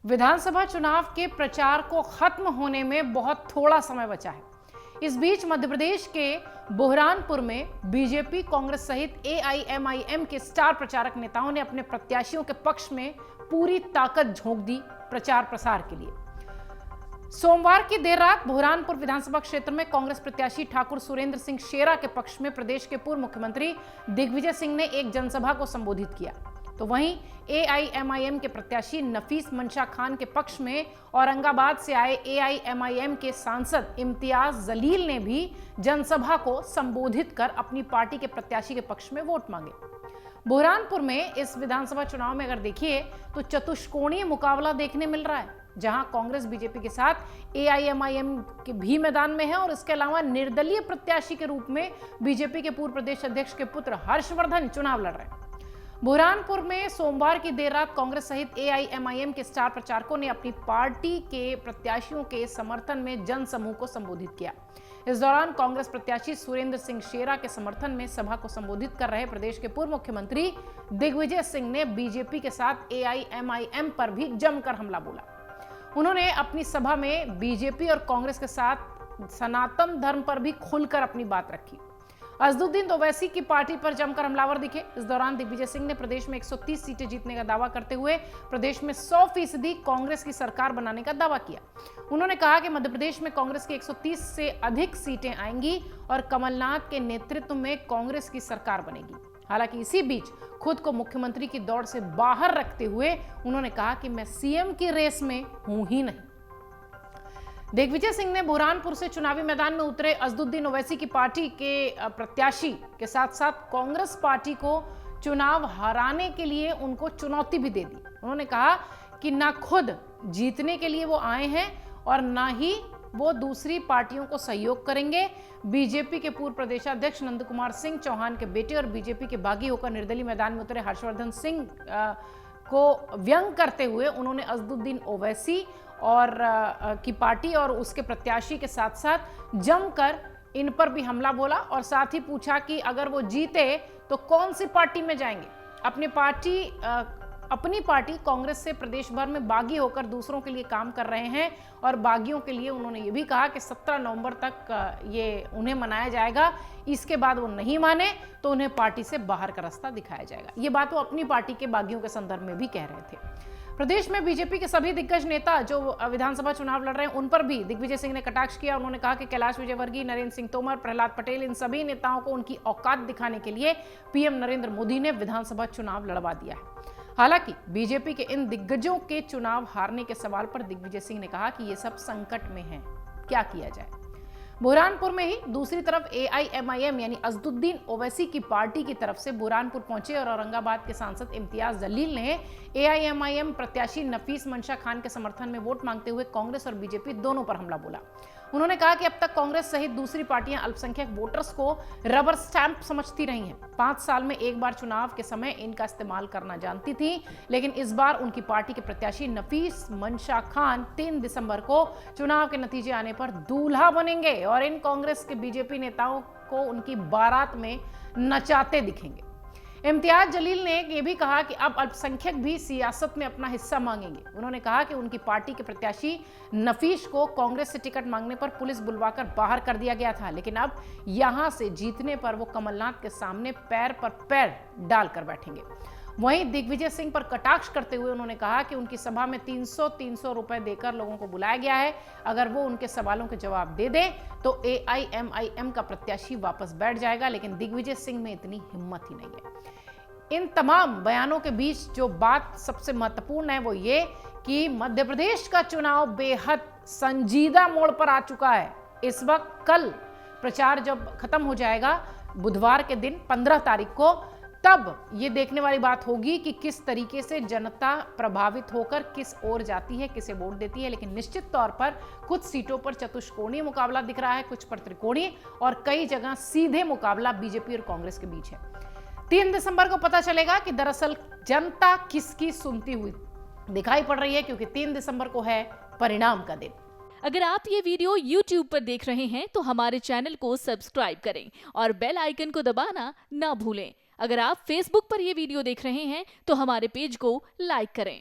विधानसभा चुनाव के प्रचार को खत्म होने में बहुत थोड़ा समय बचा है। इस बीच मध्य प्रदेश के बुरहानपुर में बीजेपी, कांग्रेस सहित एआईएमआईएम के स्टार प्रचारक नेताओं ने अपने प्रत्याशियों के पक्ष में पूरी ताकत झोंक दी प्रचार प्रसार के लिए। सोमवार की देर रात बुरहानपुर विधानसभा क्षेत्र में कांग्रेस प्रत्याशी ठाकुर सुरेंद्र सिंह शेरा के पक्ष में प्रदेश के पूर्व मुख्यमंत्री दिग्विजय सिंह ने एक जनसभा को संबोधित किया, तो वहीं एआईएमआईएम के प्रत्याशी नफीस मंशा खान के पक्ष में औरंगाबाद से आए एआईएमआईएम के सांसद इम्तियाज जलील ने भी जनसभा को संबोधित कर अपनी पार्टी के प्रत्याशी के पक्ष में वोट मांगे। बुरहानपुर में इस विधानसभा चुनाव में अगर देखिए तो चतुष्कोणीय मुकाबला देखने मिल रहा है, जहां कांग्रेस बीजेपी के साथ एआईएमआईएम के भी मैदान में है और इसके अलावा निर्दलीय प्रत्याशी के रूप में बीजेपी के पूर्व प्रदेश अध्यक्ष के पुत्र हर्षवर्धन चुनाव लड़ रहे हैं। बुरहानपुर में सोमवार की देर रात कांग्रेस सहित एआईएमआईएम के स्टार प्रचारकों ने अपनी पार्टी के प्रत्याशियों के समर्थन में जनसमूह को संबोधित किया। इस दौरान कांग्रेस प्रत्याशी सुरेंद्र सिंह शेरा के समर्थन में सभा को संबोधित कर रहे प्रदेश के पूर्व मुख्यमंत्री दिग्विजय सिंह ने बीजेपी के साथ एआईएमआईएम पर भी जमकर हमला बोला। उन्होंने अपनी सभा में बीजेपी और कांग्रेस के साथ सनातन धर्म पर भी खुलकर अपनी बात रखी। असदुद्दीन ओवैसी की पार्टी पर जमकर हमलावर दिखे। इस दौरान दिग्विजय सिंह ने प्रदेश में 130 सीटें जीतने का दावा करते हुए प्रदेश में 100% कांग्रेस की सरकार बनाने का दावा किया। उन्होंने कहा कि मध्य प्रदेश में कांग्रेस की 130 से अधिक सीटें आएंगी और कमलनाथ के नेतृत्व में कांग्रेस की सरकार बनेगी। हालांकि इसी बीच खुद को मुख्यमंत्री की दौड़ से बाहर रखते हुए उन्होंने कहा कि मैं सीएम की रेस में हूं ही नहीं। दिग्विजय सिंह ने बुरहानपुर से चुनावी मैदान में उतरे असदुद्दीन ओवैसी की पार्टी के प्रत्याशी के साथ साथ कांग्रेस पार्टी को चुनाव हराने के लिए उनको चुनौती भी दे दी। उन्होंने कहा कि ना खुद जीतने के लिए वो आए हैं और ना ही वो दूसरी पार्टियों को सहयोग करेंगे। बीजेपी के पूर्व प्रदेशाध्यक्ष नंद कुमार सिंह चौहान के बेटे और बीजेपी के बागी होकर निर्दलीय मैदान में उतरे हर्षवर्धन सिंह को व्यंग करते हुए उन्होंने असदुद्दीन ओवैसी और की पार्टी और उसके प्रत्याशी के साथ साथ जमकर इन पर भी हमला बोला और साथ ही पूछा कि अगर वो जीते तो कौन सी पार्टी में जाएंगे। अपनी पार्टी कांग्रेस से प्रदेश भर में बागी होकर दूसरों के लिए काम कर रहे हैं और बागियों के लिए उन्होंने ये भी कहा कि 17 नवंबर तक ये उन्हें मनाया जाएगा। इसके बाद वो नहीं माने तो उन्हें पार्टी से बाहर का रास्ता दिखाया जाएगा। ये बात वो अपनी पार्टी के बागियों के संदर्भ में भी कह रहे थे। प्रदेश में बीजेपी के सभी दिग्गज नेता जो विधानसभा चुनाव लड़ रहे हैं उन पर भी दिग्विजय सिंह ने कटाक्ष किया। उन्होंने कहा कि कैलाश विजयवर्गीय, नरेंद्र सिंह तोमर, प्रहलाद पटेल, इन सभी नेताओं को उनकी औकात दिखाने के लिए पीएम नरेंद्र मोदी ने विधानसभा चुनाव लड़वा दिया है। हालांकि बीजेपी के इन दिग्गजों के चुनाव हारने के सवाल पर दिग्विजय सिंह ने कहा कि ये सब संकट में है, क्या किया जाए। बुरहानपुर में ही दूसरी तरफ एआईएमआईएम यानी असदुद्दीन ओवैसी की पार्टी की तरफ से बुरहानपुर पहुंचे और औरंगाबाद के सांसद इम्तियाज जलील ने एआईएमआईएम प्रत्याशी नफीस मंशा खान के समर्थन में वोट मांगते हुए कांग्रेस और बीजेपी दोनों पर हमला बोला। उन्होंने कहा कि अब तक कांग्रेस सहित दूसरी पार्टियां अल्पसंख्यक वोटर्स को रबर स्टैंप समझती रही हैं। 5 साल में एक बार चुनाव के समय इनका इस्तेमाल करना जानती थी, लेकिन इस बार उनकी पार्टी के प्रत्याशी नफीस मंशा खान 3 दिसंबर को चुनाव के नतीजे आने पर दूल्हा बनेंगे और इन कांग्रेस के बीजेपी नेताओं को उनकी बारात में नचाते दिखेंगे। इम्तियाज जलील ने यह भी कहा कि अब अल्पसंख्यक भी सियासत में अपना हिस्सा मांगेंगे। उन्होंने कहा कि उनकी पार्टी के प्रत्याशी नफीस को कांग्रेस से टिकट मांगने पर पुलिस बुलवाकर बाहर कर दिया गया था, लेकिन अब यहां से जीतने पर वो कमलनाथ के सामने पैर पर पैर डालकर बैठेंगे। वहीं दिग्विजय सिंह पर कटाक्ष करते हुए उन्होंने कहा कि उनकी सभा में 300 रुपए देकर लोगों को बुलाया गया है। अगर वो उनके सवालों के जवाब दे दे तो एआईएमआईएम का प्रत्याशी वापस बैठ जाएगा, लेकिन दिग्विजय सिंह में इतनी हिम्मत ही नहीं है। इन तमाम बयानों के बीच जो बात सबसे महत्वपूर्ण है वो ये कि मध्य प्रदेश का चुनाव बेहद संजीदा मोड़ पर आ चुका है। इस वक्त कल प्रचार जब खत्म हो जाएगा बुधवार के दिन 15 तारीख को, तब ये देखने वाली बात होगी कि किस तरीके से जनता प्रभावित होकर किस ओर जाती है, किसे वोट देती है। लेकिन निश्चित तौर पर कुछ सीटों पर चतुष्कोणीय मुकाबला दिख रहा है, कुछ पर त्रिकोणीय और कई जगह सीधे मुकाबला बीजेपी और कांग्रेस के बीच है। 3 दिसंबर को पता चलेगा कि दरअसल जनता किसकी सुनती हुई दिखाई पड़ रही है, क्योंकि 3 दिसंबर को है परिणाम का दिन। अगर आप ये वीडियो YouTube पर देख रहे हैं तो हमारे चैनल को सब्सक्राइब करें और बेल आइकन को दबाना ना भूलें। अगर आप Facebook पर ये वीडियो देख रहे हैं तो हमारे पेज को लाइक करें।